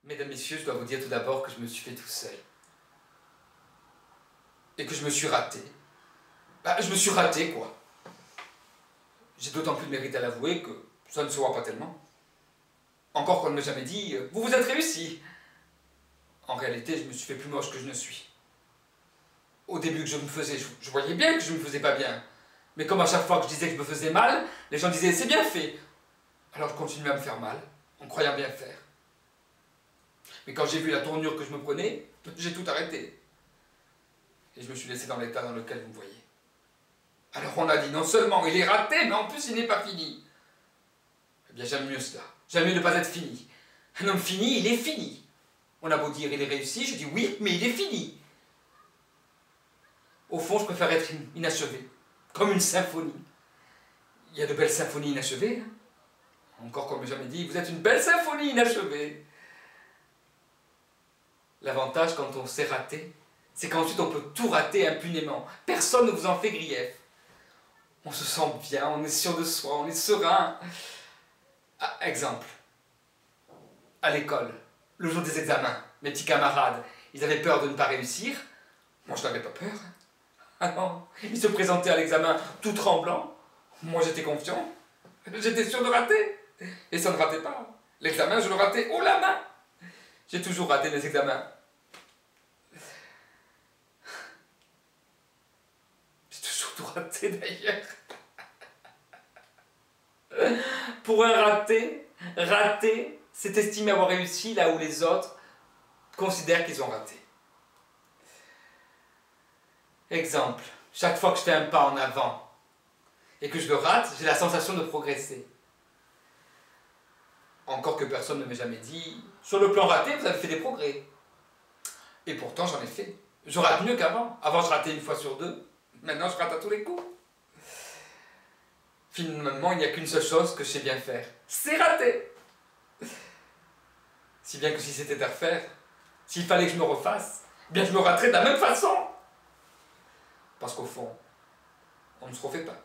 Mesdames, Messieurs, je dois vous dire tout d'abord que je me suis fait tout seul. Et que je me suis raté. Je me suis raté, quoi. J'ai d'autant plus de mérite à l'avouer que ça ne se voit pas tellement. Encore qu'on ne m'a jamais dit « Vous vous êtes réussi !» En réalité, je me suis fait plus moche que je ne suis. Au début que je me faisais, je voyais bien que je ne me faisais pas bien. Mais comme à chaque fois que je disais que je me faisais mal, les gens disaient « C'est bien fait !» Alors je continuais à me faire mal, en croyant bien faire. Mais quand j'ai vu la tournure que je me prenais, j'ai tout arrêté. Et je me suis laissé dans l'état dans lequel vous me voyez. Alors on a dit, non seulement il est raté, mais en plus il n'est pas fini. Eh bien j'aime mieux cela. J'aime mieux ne pas être fini. Un homme fini, il est fini. On a beau dire il est réussi, je dis oui, mais il est fini. Au fond, je préfère être inachevé, comme une symphonie. Il y a de belles symphonies inachevées. Hein. Encore comme jamais dit, vous êtes une belle symphonie inachevée. L'avantage quand on s'est raté, c'est qu'ensuite on peut tout rater impunément. Personne ne vous en fait grief. On se sent bien, on est sûr de soi, on est serein. Ah, exemple, à l'école, le jour des examens, mes petits camarades, ils avaient peur de ne pas réussir. Moi, je n'avais pas peur. Ah non, ils se présentaient à l'examen tout tremblant. Moi, j'étais confiant. J'étais sûr de rater. Et ça ne ratait pas. L'examen, je le ratais haut la main. J'ai toujours raté mes examens. J'ai toujours tout raté d'ailleurs. Pour un raté, c'est estimer avoir réussi là où les autres considèrent qu'ils ont raté. Exemple, chaque fois que je fais un pas en avant et que je le rate, j'ai la sensation de progresser. Encore que personne ne m'ait jamais dit, sur le plan raté, vous avez fait des progrès. Et pourtant, j'en ai fait. Je rate mieux qu'avant. Avant, je ratais une fois sur deux. Maintenant, je rate à tous les coups. Finalement, il n'y a qu'une seule chose que je sais bien faire. C'est rater. Si bien que si c'était à refaire, s'il fallait que je me refasse, eh bien je me raterais de la même façon. Parce qu'au fond, on ne se refait pas.